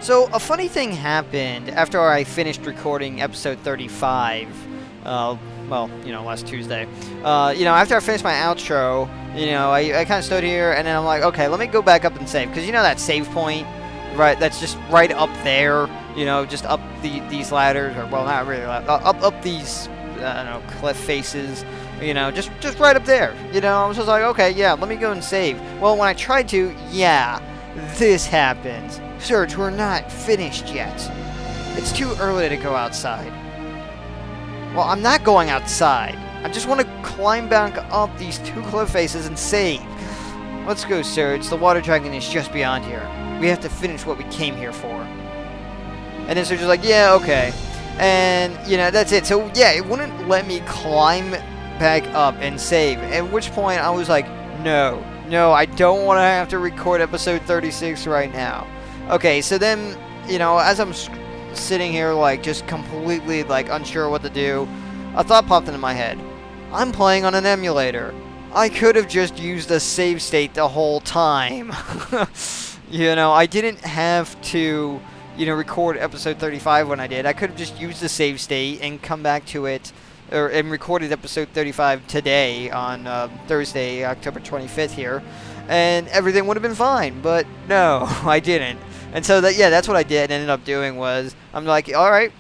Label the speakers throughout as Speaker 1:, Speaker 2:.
Speaker 1: So, a funny thing happened after I finished recording episode 35. Well, last Tuesday. After I finished my outro, I kind of stood here and then I'm like, okay, let me go back up and save. Because that save point, right, that's just right up there, just up these ladders, or, well, not really, up these, I don't know, cliff faces, just right up there. I was just like, okay, yeah, let me go and save. Well, when I tried to, yeah, this happens. Serge, we're not finished yet. It's too early to go outside. Well, I'm not going outside. I just want to climb back up these two cliff faces and save. Let's go, Serge. The water dragon is just beyond here. We have to finish what we came here for. And then Serge is like, yeah, okay. And, that's it. So, yeah, it wouldn't let me climb back up and save. At which point I was like, no, I don't want to have to record episode 36 right now. Okay, so then, as I'm sitting here, just completely, unsure what to do, a thought popped into my head. I'm playing on an emulator. I could have just used a save state the whole time. I didn't have to, record episode 35 when I did. I could have just used the save state and come back to it, and recorded episode 35 today on Thursday, October 25th here, and everything would have been fine. But no, I didn't. And so that's what I did. Ended up doing was I'm like, all right,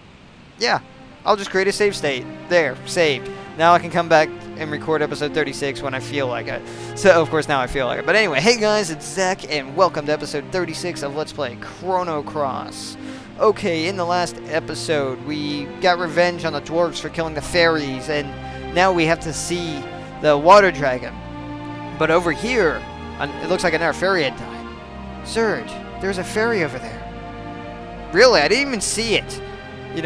Speaker 1: yeah, I'll just create a save state. There, saved. Now I can come back and record episode 36 when I feel like it. So of course now I feel like it. But anyway, hey guys, it's Zach, and welcome to episode 36 of Let's Play Chrono Cross. Okay, in the last episode, we got revenge on the dwarves for killing the fairies, and now we have to see the water dragon. But over here, it looks like another fairy had died. Serge, there's a fairy over there. Really? I didn't even see it. It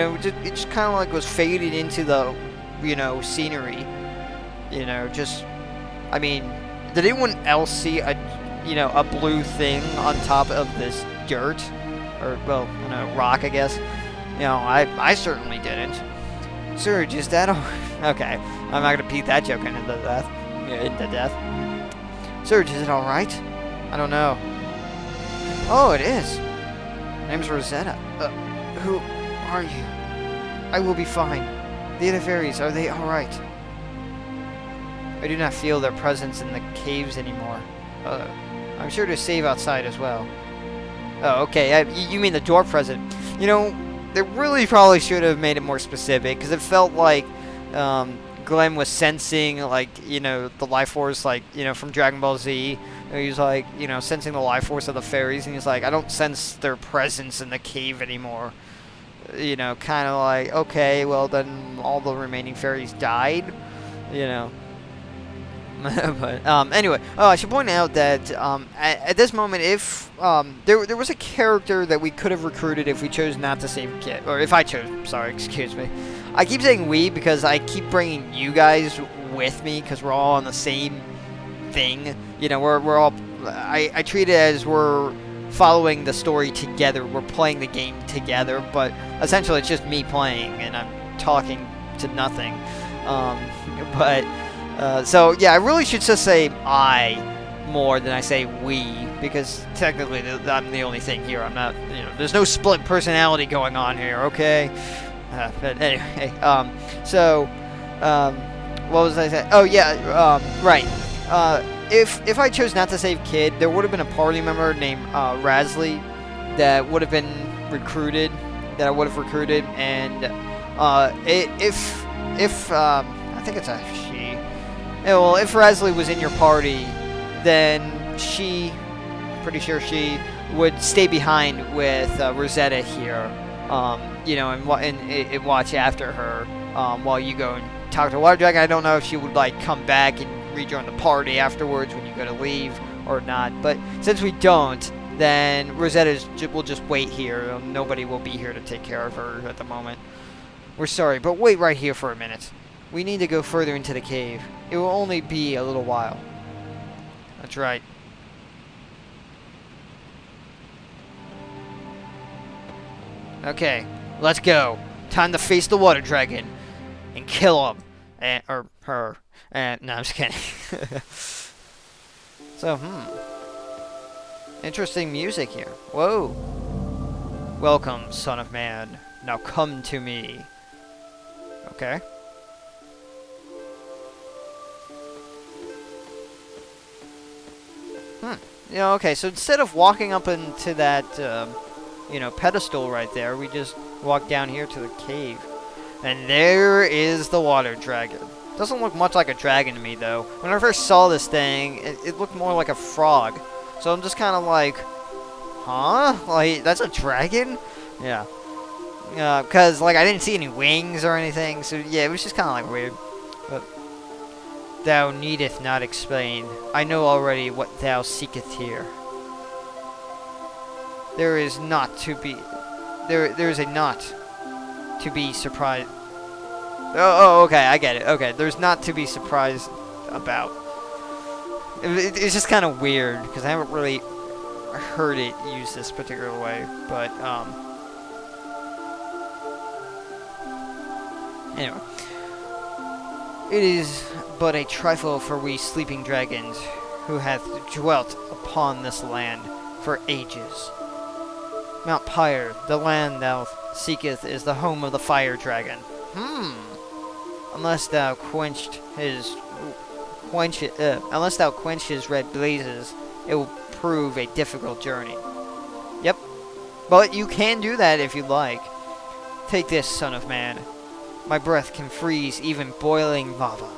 Speaker 1: just kind of was faded into the, scenery. I mean, did anyone else see a blue thing on top of this dirt? Or, well, rock, I guess. I certainly didn't. Serge, is that okay, I'm not gonna beat that joke into death. Serge, is it alright? I don't know. Oh, it is. Name's Rosetta. Who are you? I will be fine. The other fairies, are they alright? I do not feel their presence in the caves anymore. I'm sure to save outside as well. Oh, okay. You mean the dwarf president. They really probably should have made it more specific, because it felt like Glenn was sensing, the life force, from Dragon Ball Z. He was, sensing the life force of the fairies, and he's like, I don't sense their presence in the cave anymore. Kind of like, okay, well, then all the remaining fairies died, But anyway, I should point out that at this moment, if there was a character that we could have recruited if we chose not to save Kit, or if I chose, sorry, excuse me. I keep saying we because I keep bringing you guys with me because we're all on the same thing. We're all. I treat it as we're following the story together. We're playing the game together, but essentially it's just me playing and I'm talking to nothing. So yeah, I really should just say I more than I say we, because technically I'm the only thing here. I'm not, there's no split personality going on here, okay? But anyway, what was I saying? Oh yeah, right. If I chose not to save Kid, there would have been a party member named Rasley that would have been recruited, that I would have recruited, and if I think it's a she. Yeah, well, if Rasley was in your party, then pretty sure she would stay behind with Rosetta here, and watch after her while you go and talk to Water Dragon. I don't know if she would come back and rejoin the party afterwards when you go to leave or not. But since we don't, then Rosetta will just wait here. Nobody will be here to take care of her at the moment. We're sorry, but wait right here for a minute. We need to go further into the cave. It will only be a little while. That's right. Okay, let's go. Time to face the water dragon and kill him. Or her. No, I'm just kidding. So, interesting music here. Whoa. Welcome, son of man. Now come to me. Okay. You know, okay, so instead of walking up into that, you know, pedestal right there, we just walk down here to the cave. And there is the water dragon. Doesn't look much like a dragon to me, though. When I first saw this thing, it looked more like a frog. So I'm just kind of like, huh? Like, that's a dragon? Yeah. Because, like, I didn't see any wings or anything, so yeah, it was just kind of, like, weird. But thou needeth not explain. I know already what thou seeketh here. There is not to be... There is a not to be surprised... Oh, okay, I get it. Okay, there's not to be surprised about. It's just kind of weird, because I haven't really heard it used this particular way, but, anyway. It is but a trifle for we sleeping dragons, who hath dwelt upon this land for ages. Mount Pyre, the land thou seeketh, is the home of the fire dragon. Unless thou quench his red blazes, it will prove a difficult journey. Yep. But you can do that if you like. Take this, son of man. My breath can freeze even boiling lava.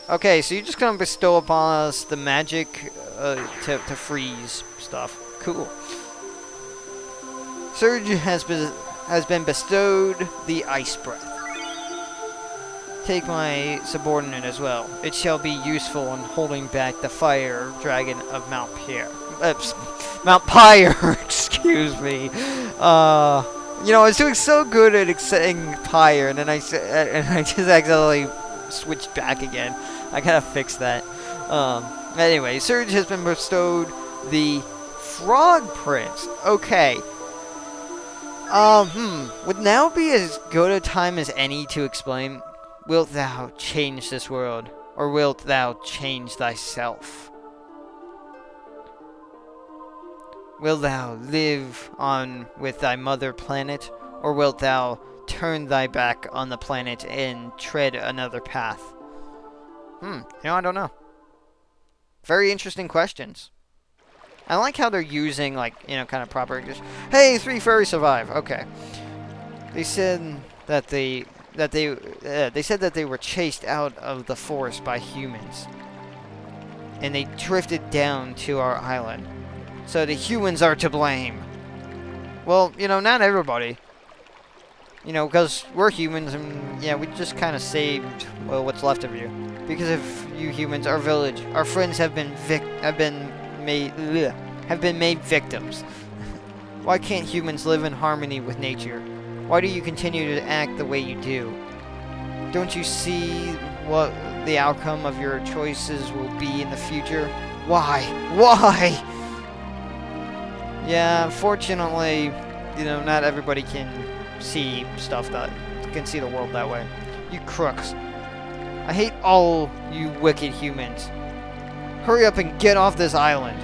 Speaker 1: Okay, so you're just gonna bestow upon us the magic to freeze stuff. Cool. Serge has been bestowed the ice breath. Take my subordinate as well. It shall be useful in holding back the fire dragon of Mount Pyre. Mount Pyre, excuse me. You know, I was doing so good at saying Pyre, and then I just accidentally switched back again. I gotta fix that. Anyway, Serge has been bestowed the Frog Prince. Okay. Would now be as good a time as any to explain, wilt thou change this world, or wilt thou change thyself? Wilt thou live on with thy mother planet, or wilt thou turn thy back on the planet and tread another path? You know, I don't know. Very interesting questions. I like how they're using, like, you know, kind of proper English. Hey, 3 furries survive. Okay. They said that they said that they were chased out of the forest by humans, and they drifted down to our island. So the humans are to blame. Well, you know, not everybody. You know, because we're humans, and yeah, we just kind of saved, well, what's left of you. Because of you humans, our village, our friends have been made victims. Why can't humans live in harmony with nature? Why do you continue to act the way you do? Don't you see what the outcome of your choices will be in the future? Why? Why? Yeah, unfortunately, you know, not everybody can see stuff that can see the world that way. You crooks. I hate all you wicked humans. Hurry up and get off this island.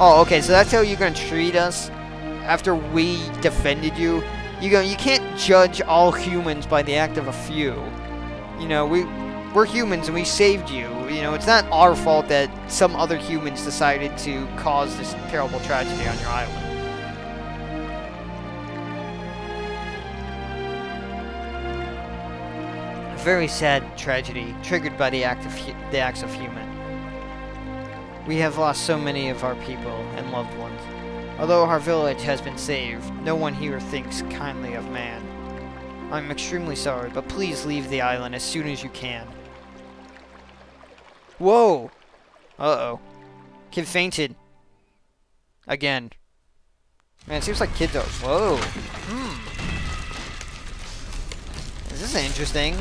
Speaker 1: Oh, okay, so that's how you're gonna treat us after we defended you? You can't judge all humans by the act of a few. You know, we're humans and we saved you. You know, it's not our fault that some other humans decided to cause this terrible tragedy on your island. A very sad tragedy triggered by the acts of human. We have lost so many of our people and loved ones. Although our village has been saved, no one here thinks kindly of man. I'm extremely sorry, but please leave the island as soon as you can. Whoa! Uh-oh. Kid fainted. Again. Man, it seems like kids are... Whoa. This is interesting.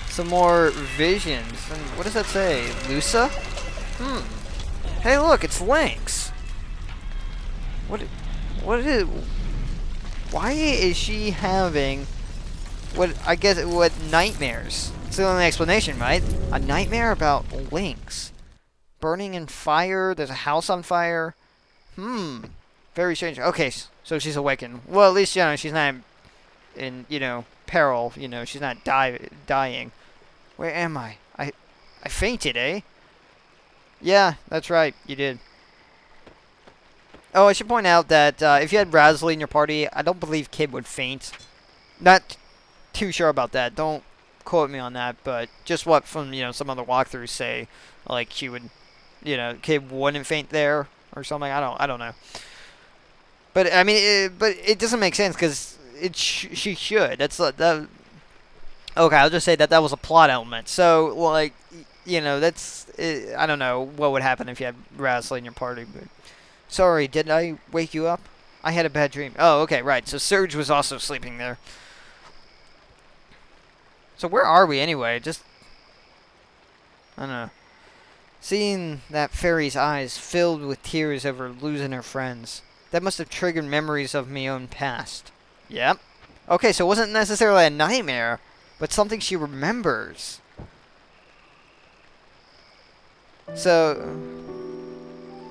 Speaker 1: Some more visions. And what does that say? Lusa? Hey, look, it's Lynx. What is... Why is she having... what nightmares? It's the only explanation, right? A nightmare about Lynx. Burning in fire, there's a house on fire. Very strange. Okay, so she's awakened. Well, at least, you know, she's not in, you know, peril. You know, she's not dying. Where am I? I fainted, eh? Yeah, that's right. You did. Oh, I should point out that if you had Razzly in your party, I don't believe Kid would faint. Not too sure about that. Don't quote me on that, but just what from, you know, some other walkthroughs say, like she would, you know, Kid wouldn't faint there or something. I don't know. But I mean, but it doesn't make sense because she should. That's that. Okay, I'll just say that was a plot element. So like, you know, that's I don't know what would happen if you had Razzly in your party, but. Sorry, did I wake you up? I had a bad dream. Oh, okay, right. So Serge was also sleeping there. So where are we anyway? Just... I don't know. Seeing that fairy's eyes filled with tears over losing her friends. That must have triggered memories of my own past. Yep. Okay, so it wasn't necessarily a nightmare, but something she remembers.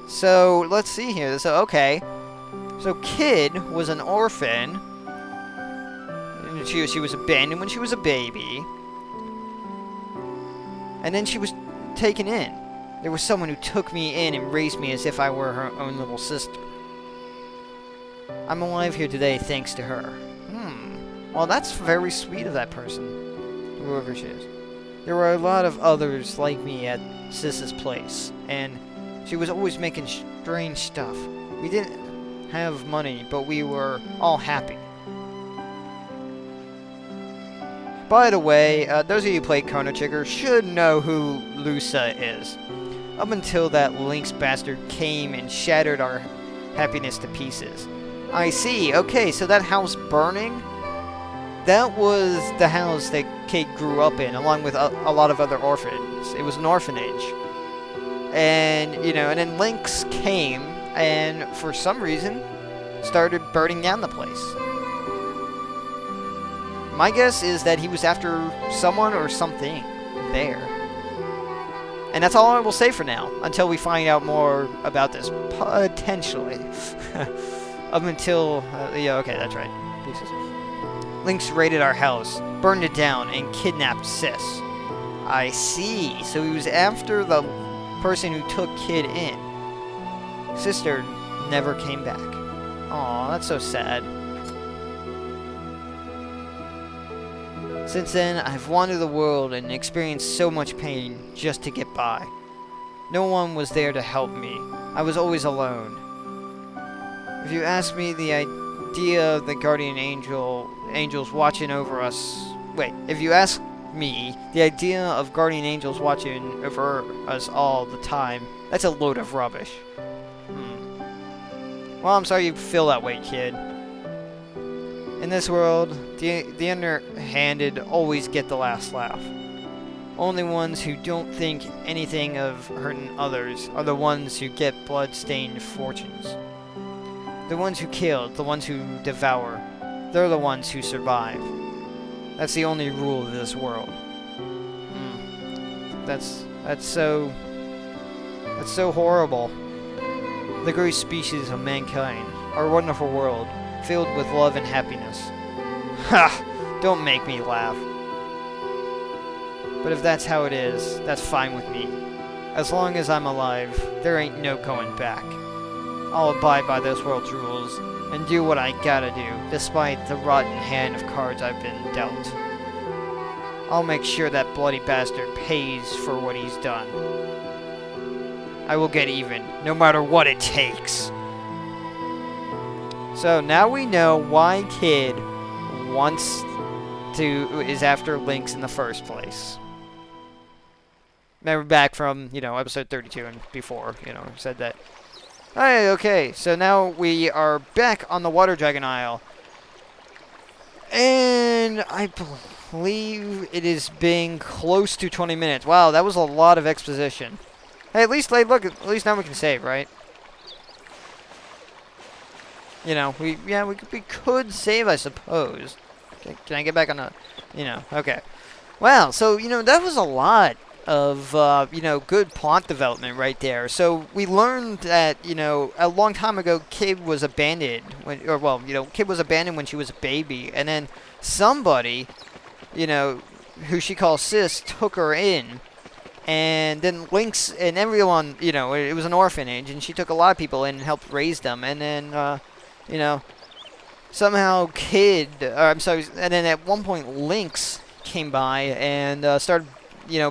Speaker 1: So, let's see here. So, okay. So, Kid was an orphan. And she was abandoned when she was a baby. And then she was taken in. There was someone who took me in and raised me as if I were her own little sister. I'm alive here today thanks to her. Well, that's very sweet of that person. Whoever she is. There were a lot of others like me at Sis's place. And... she was always making strange stuff. We didn't have money, but we were all happy. By the way, those of you who played Chrono Trigger should know who Lusa is. Up until that Lynx bastard came and shattered our happiness to pieces. I see. Okay, so that house burning? That was the house that Kate grew up in, along with a lot of other orphans. It was an orphanage. And, you know, and then Lynx came and, for some reason, started burning down the place. My guess is that he was after someone or something there. And that's all I will say for now, until we find out more about this, potentially. Up until, yeah, okay, that's right. Pieces. Lynx raided our house, burned it down, and kidnapped Sis. I see. So he was after the person who took Kid in. Sister never came back. Aw, that's so sad. Since then, I've wandered the world and experienced so much pain just to get by. No one was there to help me. I was always alone. If you ask me, the idea of the guardian angels watching over us... Wait, if you ask me, the idea of guardian angels watching over us all the time, that's a load of rubbish. Well, I'm sorry you feel that way, Kid. In this world, the underhanded always get the last laugh. Only ones who don't think anything of hurting others are the ones who get blood-stained fortunes. The ones who kill, the ones who devour, they're the ones who survive. That's the only rule of this world. That's so horrible. The great species of mankind, our wonderful world, filled with love and happiness. Ha! Don't make me laugh. But if that's how it is, that's fine with me. As long as I'm alive, there ain't no going back. I'll abide by this world's rules and do what I gotta do, despite the rotten hand of cards I've been dealt. I'll make sure that bloody bastard pays for what he's done. I will get even, no matter what it takes. So now we know why Kid is after Lynx in the first place. Remember back from, episode 32 and before, said that. Hey, okay, so now we are back on the Water Dragon Isle. And I believe it is being close to 20 minutes. Wow, that was a lot of exposition. Hey, at least now we can save, right? We could save, I suppose. Okay, can I get back on the, okay. Wow, so, that was a lot of good plot development right there. So we learned that a long time ago, Kid was abandoned Kid was abandoned when she was a baby, and then somebody, who she calls Sis, took her in, and then Lynx and everyone, it was an orphanage, and she took a lot of people in and helped raise them, and then somehow and then at one point Lynx came by and started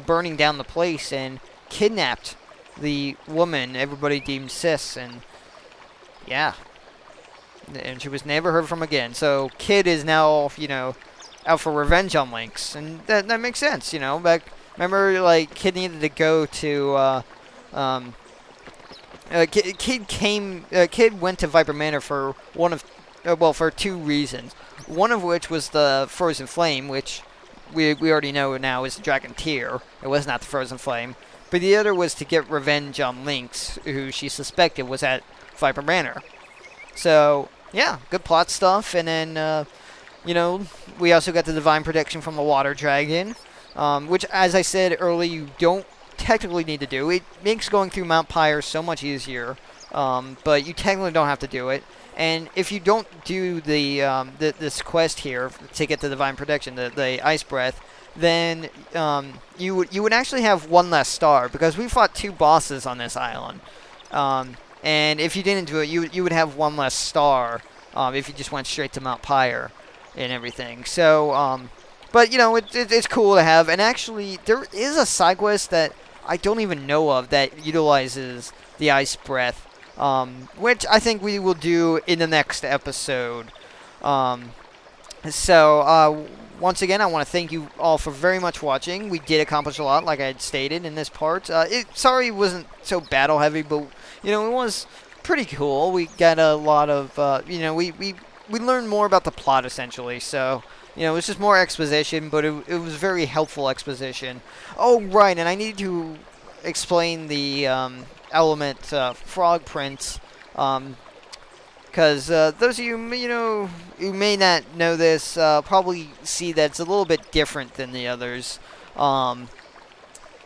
Speaker 1: burning down the place and kidnapped the woman everybody deemed Sis, and yeah, and she was never heard from again. So Kid is now, out for revenge on Lynx, and that makes sense, remember, like, Kid needed to go to, Kid went to Viper Manor for for two reasons. One of which was the Frozen Flame, which we already know now is the Dragon Tear. It was not the Frozen Flame. But the other was to get revenge on Lynx, who she suspected was at Viper Manor. So, yeah, good plot stuff. And then, we also got the Divine Protection from the Water Dragon, which, as I said earlier, you don't technically need to do. It makes going through Mount Pyre so much easier, but you technically don't have to do it. And if you don't do this quest here to get the Divine Protection, the Ice Breath, then you would actually have one less star, because we fought 2 bosses on this island. And if you didn't do it, you would have one less star if you just went straight to Mount Pyre and everything. So, but it's cool to have. And actually, there is a side quest that I don't even know of that utilizes the Ice Breath, which I think we will do in the next episode. Once again, I want to thank you all for very much watching. We did accomplish a lot, like I had stated in this part. Sorry it wasn't so battle heavy, but it was pretty cool. We got a lot of we learned more about the plot essentially. So it was just more exposition, but it was very helpful exposition. Oh right, and I need to explain the element frog prints, because those of you who may not know this probably see that it's a little bit different than the others.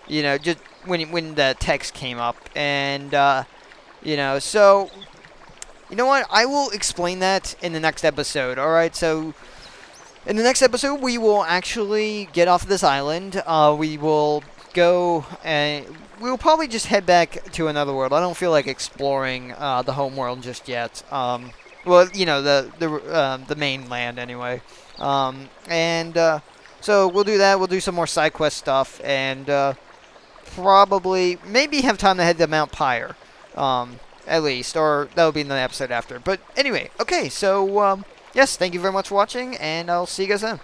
Speaker 1: Just when the text came up, and so what, I will explain that in the next episode. All right, so in the next episode we will actually get off of this island. We will go and we'll probably just head back to another world. I don't feel like exploring the home world just yet. The mainland anyway. So we'll do that. We'll do some more side quest stuff, and probably maybe have time to head to Mount Pyre, at least, or that'll be in the episode after. But anyway, okay. So yes, thank you very much for watching, and I'll see you guys then.